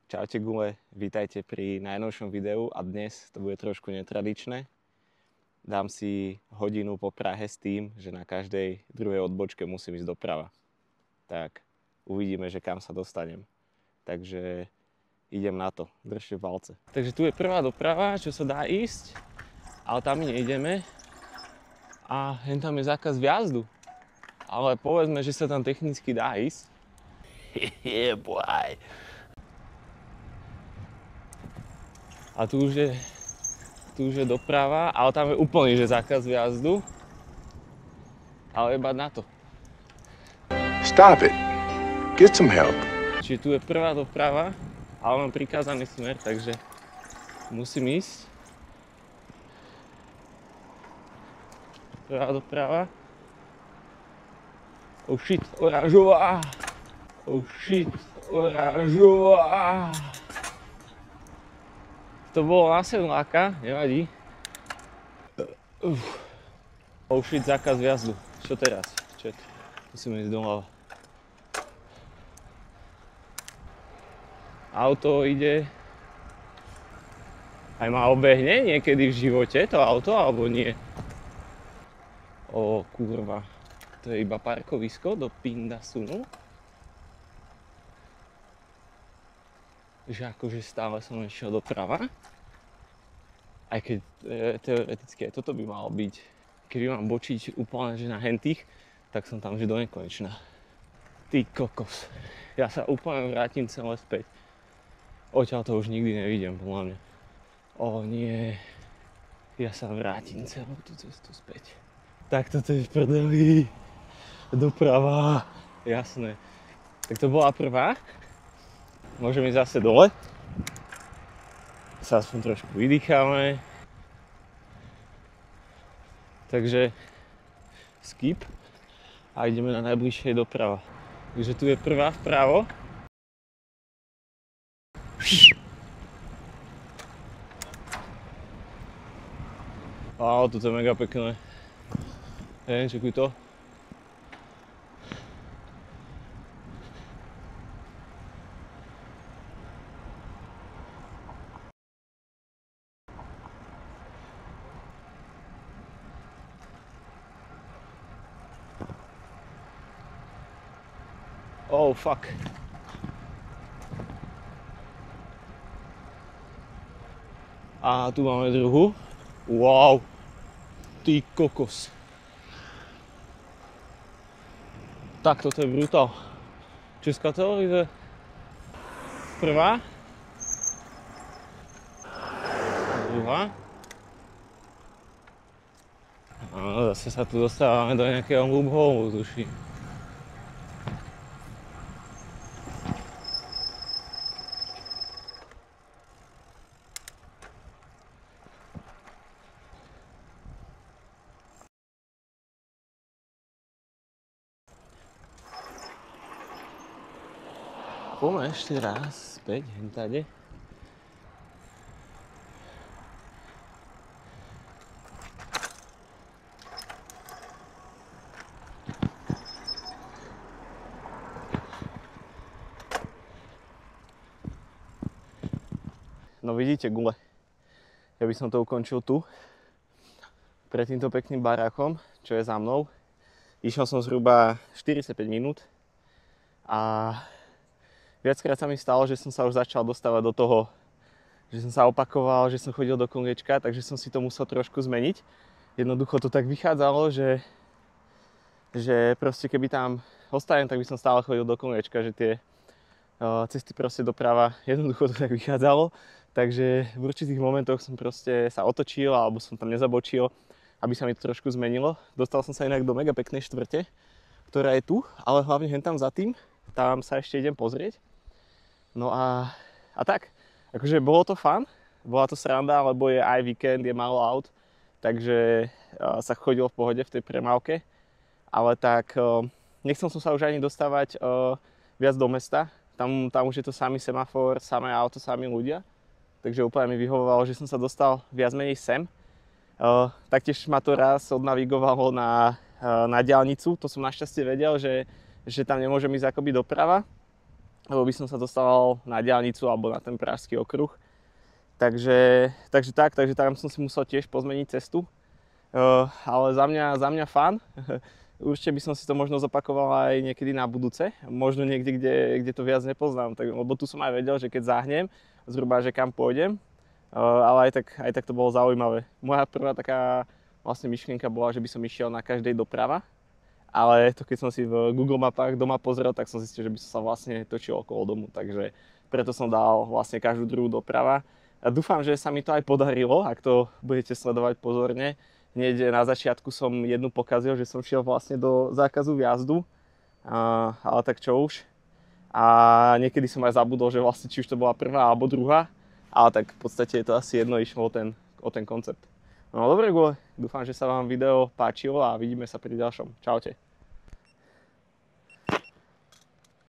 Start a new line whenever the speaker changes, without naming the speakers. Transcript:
Čaute gule, vítajte pri najnovšom videu a dnes to bude trošku netradičné. Dám si hodinu po Prahe s tým, že na každej druhej odbočke musím ísť doprava. Tak uvidíme, že kam sa dostanem. Takže idem na to, držte palce. Takže tu je prvá doprava, čo sa dá ísť, ale tam my neideme. A hen tam je zákaz vjazdu. Ale povedzme, že sa tam technicky dá ísť. Yeah, boy. A tu už je doprava, ale tam je úplný že zákaz vjazdu. Ale iba na to.
Stop it. Get some help.
Čiže tu je prvá doprava, ale mám prikázaný smer, takže musím ísť. Prvá doprava. Oh shit, oranžová. Oh shit, oranžová. To bolo na sedláka, nevadí. Oh shit, zákaz vjazdu. Čo teraz? Čo je to? Musíme ísť doľava. Auto ide. Aj ma obehne niekedy v živote to auto, alebo nie? Ó, kurva. To je iba parkovisko do Pindasunu. Že akože stále som išiel doprava. Aj keď teoreticky aj toto by malo byť. Keby mám bočiť úplne že na hentých, tak som tam že do nekonečna. Ty kokos. Ja sa úplne vrátim celé späť. Odtiaľ to už nikdy nevidím, podľa mňa. Ó nie. Ja sa vrátim celú tú cestu späť. Tak toto je v prdeli. Doprava. Jasné. Tak to bola prvá. Môžeme ísť zase dole. Sa aspoň trošku vydýchame. Takže skip. A ideme na najbližšie doprava. Takže tu je prvá vpravo. Wow, toto je mega pekné. Hej, čekuj to. Oh fuck. A tu máme druhú. Wow. Ty kokos. Tak toto je brutál. Česká televíze. Prvá. Druhá. A zase sa tu dostávame do nejakého loophole, tuším. Poďme ešte raz späť, hentade. No vidíte gule, ja by som to ukončil tu, pred týmto pekným barákom, čo je za mnou. Išiel som zhruba 45 minút a viackrát sa mi stalo, že som sa už začal dostávať do toho, že som sa opakoval, že som chodil do kongečka, takže som si to musel trošku zmeniť. Jednoducho to tak vychádzalo, že proste keby tam ostanem, tak by som stále chodil do kongečka, že tie cesty proste doprava, jednoducho to tak vychádzalo. Takže v určitých momentoch som proste sa otočil alebo som tam nezabočil, aby sa mi to trošku zmenilo. Dostal som sa inak do mega peknej štvrte, ktorá je tu, ale hlavne hen tam za tým, tam sa ešte idem pozrieť. No a tak, akože bolo to fun, bola to sranda, lebo je aj víkend, je málo aut, takže sa chodilo v pohode v tej premávke. Ale tak nechcel som sa už ani dostávať viac do mesta, tam už je to samý semafor, samé auto, samí ľudia. Takže úplne mi vyhovovalo, že som sa dostal viac menej sem. Taktiež ma to raz odnavigovalo na diaľnicu, to som našťastie vedel, že tam nemôžem ísť akoby doprava. lebo by som sa dostával na diaľnicu alebo na ten pražský okruh. Takže tam som si musel tiež pozmeniť cestu. Ale za mňa fun. Určite by som si to možno zopakoval aj niekedy na budúce. Možno niekde, kde to viac nepoznám. Lebo tu som aj vedel, že keď záhnem, zhruba, že kam pôjdem. Ale aj tak to bolo zaujímavé. Moja prvá taká vlastne myšlienka bola, že by som išiel na každej doprava. Ale to keď som si v Google mapách doma pozrel, tak som zistil, že by som sa vlastne točil okolo domu. Takže preto som dal vlastne každú druhú doprava. A dúfam, že sa mi to aj podarilo, ak to budete sledovať pozorne. Hneď na začiatku som jednu pokazil, že som šiel vlastne do zákazu vjazdu, ale tak čo už. A niekedy som aj zabudol, že vlastne či už to bola prvá alebo druhá, ale tak v podstate je to asi jedno, išlo o ten koncept. No dobre, dúfam, že sa vám video páčilo a vidíme sa pri ďalšom. Čaute.